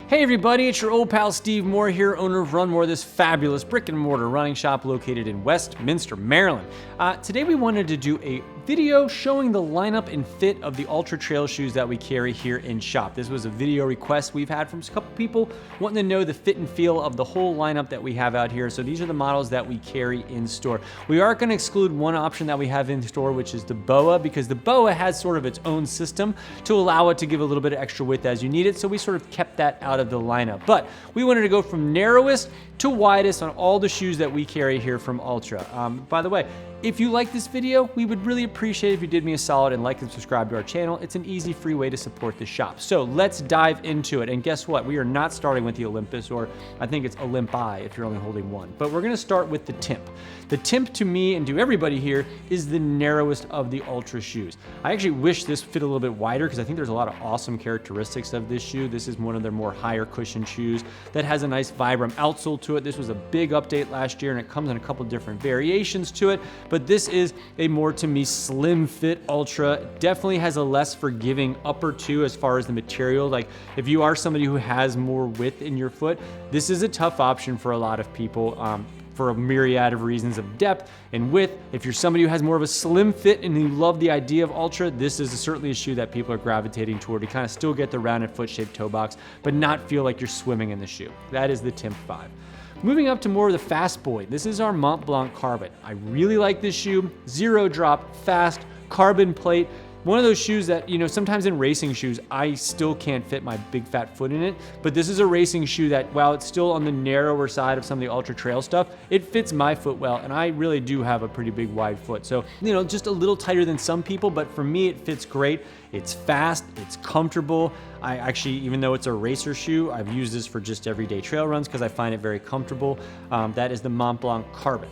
Hey everybody, it's your old pal Steve Moore here, owner of RUNMOORE, this fabulous brick and mortar running shop located in Westminster, Maryland. Today we wanted to do a video showing the lineup and fit of the Altra Trail shoes that we carry here in shop. This was a video request we've had from a couple people wanting to know the fit and feel of the whole lineup that we have out here. So these are the models that we carry in store. We are going to exclude one option that we have in store, which is the BOA, because the BOA has sort of its own system to allow it to give a little bit of extra width as you need it. So we sort of kept that out of the lineup. But we wanted to go from narrowest to widest on all the shoes that we carry here from Altra. By the way, if you like this video, we would really appreciate if you did me a solid and like and subscribe to our channel. It's an easy, free way to support the shop. So let's dive into it. And guess what? We are not starting with the Olympus, or I think it's Olympi if you're only holding one. But we're gonna start with the Timp. The Timp, to me and to everybody here, is the narrowest of the Altra shoes. I actually wish this fit a little bit wider because I think there's a lot of awesome characteristics of this shoe. This is one of their more higher cushion shoes that has a nice Vibram outsole to it. This was a big update last year and it comes in a couple different variations to it. But this is a more, to me, slim fit Altra. Definitely has a less forgiving upper too as far as the material. Like if you are somebody who has more width in your foot, this is a tough option for a lot of people. For a myriad of reasons of depth and width. If you're somebody who has more of a slim fit and you love the idea of Altra, this is certainly a shoe that people are gravitating toward to kind of still get the rounded foot-shaped toe box, but not feel like you're swimming in the shoe. That is the Timp 5. Moving up to more of the fast boy, this is our Mont Blanc Carbon. I really like this shoe. Zero drop, fast, carbon plate. One of those shoes that, you know, sometimes in racing shoes, I still can't fit my big fat foot in it, but this is a racing shoe that, while it's still on the narrower side of some of the Altra Trail stuff, it fits my foot well, and I really do have a pretty big wide foot. So, you know, just a little tighter than some people, but for me, it fits great. It's fast, it's comfortable. I actually, even though it's a racer shoe, I've used this for just everyday trail runs because I find it very comfortable. That is the Mont Blanc Carbon.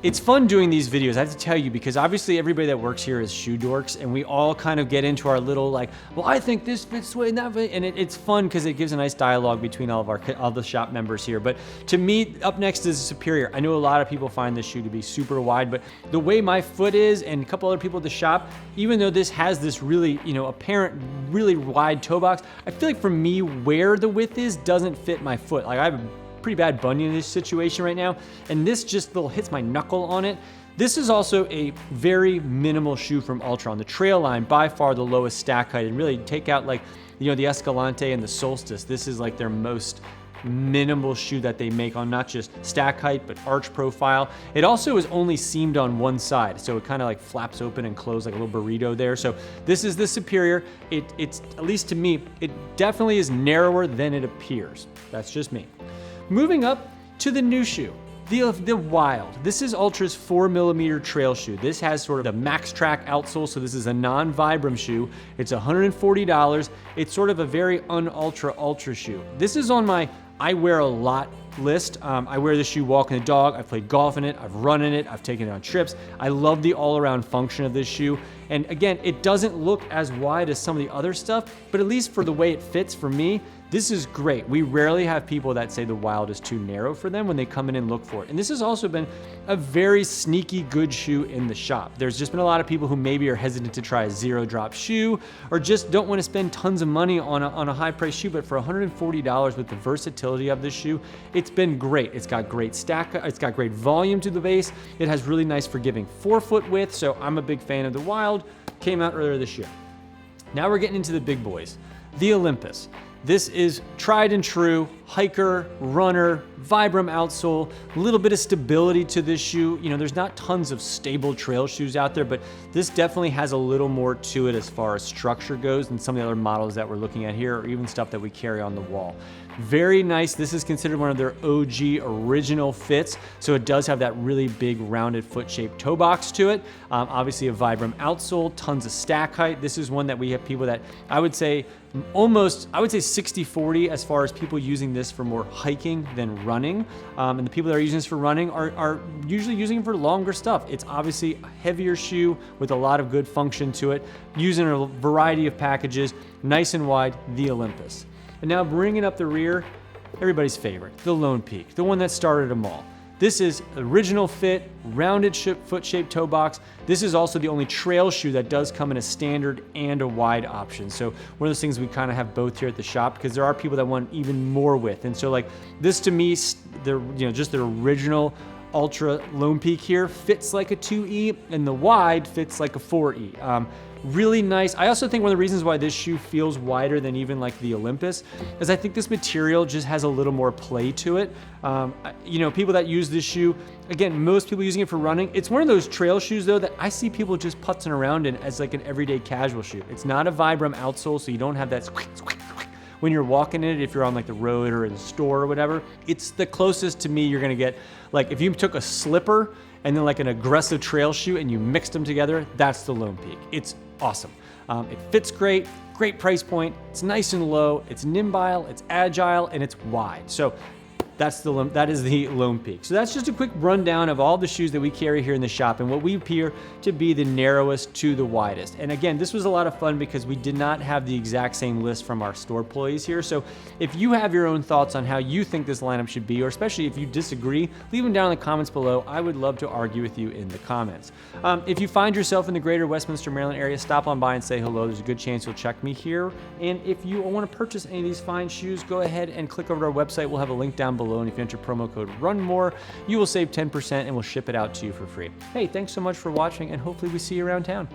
It's fun doing these videos, I have to tell you, because obviously everybody that works here is shoe dorks, and we all kind of get into our little like, well, I think this fits this way and that way, and it's fun because it gives a nice dialogue between all the shop members here. But to me, up next is Superior. I know a lot of people find this shoe to be super wide, but the way my foot is and a couple other people at the shop, even though this has this really, you know, apparent really wide toe box, I feel like for me, where the width is doesn't fit my foot. Like I have a pretty bad bunion in this situation right now, and this just little hits my knuckle on it. This is also a very minimal shoe from Altra. On the trail line, by far the lowest stack height, and really take out, like, you know, the Escalante and the Solstice. This is like their most minimal shoe that they make on not just stack height but arch profile. It also is only seamed on one side, so it kind of like flaps open and closed like a little burrito there. So this is the Superior. It's, at least to me, it definitely is narrower than it appears. That's just me. Moving up to the new shoe, the Wild. This is Altra's 4mm trail shoe. This has sort of the Max Track outsole, so this is a non-Vibram shoe. It's $140. It's sort of a very un-Altra shoe. This is on my I wear a lot list. I wear this shoe walking the dog. I've played golf in it. I've run in it. I've taken it on trips. I love the all-around function of this shoe. And again, it doesn't look as wide as some of the other stuff, but at least for the way it fits for me, this is great. We rarely have people that say the Wild is too narrow for them when they come in and look for it. And this has also been a very sneaky good shoe in the shop. There's just been a lot of people who maybe are hesitant to try a zero drop shoe or just don't want to spend tons of money on a high price shoe, but for $140 with the versatility of this shoe, it's been great. It's got great stack, it's got great volume to the base. It has really nice forgiving forefoot width, so I'm a big fan of the Wild. Came out earlier this year. Now we're getting into the big boys. The Olympus. This is tried and true, hiker, runner, Vibram outsole, a little bit of stability to this shoe. You know, there's not tons of stable trail shoes out there, but this definitely has a little more to it as far as structure goes than some of the other models that we're looking at here, or even stuff that we carry on the wall. Very nice. This is considered one of their OG original fits, so it does have that really big rounded foot-shaped toe box to it. Obviously a Vibram outsole, tons of stack height. This is one that we have people that I would say 60-40 as far as people using this for more hiking than running. And the people that are using this for running are usually using it for longer stuff. It's obviously a heavier shoe with a lot of good function to it, using a variety of packages, nice and wide, the Olympus. And now bringing up the rear, everybody's favorite, the Lone Peak, the one that started them all. This is original fit, rounded foot-shaped toe box. This is also the only trail shoe that does come in a standard and a wide option. So one of those things we kind of have both here at the shop, because there are people that want even more width. And so like this to me, just the original Ultra Lone Peak here fits like a 2E, and the wide fits like a 4E. Really nice. I also think one of the reasons why this shoe feels wider than even like the Olympus is I think this material just has a little more play to it. People that use this shoe, again, most people using it for running. It's one of those trail shoes though that I see people just putzing around in as like an everyday casual shoe. It's not a Vibram outsole, so you don't have that squeak, squeak, squeak when you're walking in it if you're on like the road or in the store or whatever. It's the closest to me you're gonna get. Like if you took a slipper and then like an aggressive trail shoe and you mixed them together, that's the Lone Peak. It's awesome. It fits great price point. It's nice and low. It's nimbile, it's agile, and it's wide. So that is the Lone Peak. So that's just a quick rundown of all the shoes that we carry here in the shop and what we appear to be the narrowest to the widest. And again, this was a lot of fun because we did not have the exact same list from our store employees here. So if you have your own thoughts on how you think this lineup should be, or especially if you disagree, leave them down in the comments below. I would love to argue with you in the comments. If you find yourself in the greater Westminster, Maryland area, stop on by and say hello. There's a good chance you'll check me here. And if you want to purchase any of these fine shoes, go ahead and click over to our website. We'll have a link down below. And if you enter promo code RUNMOORE, you will save 10% and we'll ship it out to you for free. Hey, thanks so much for watching, and hopefully we see you around town.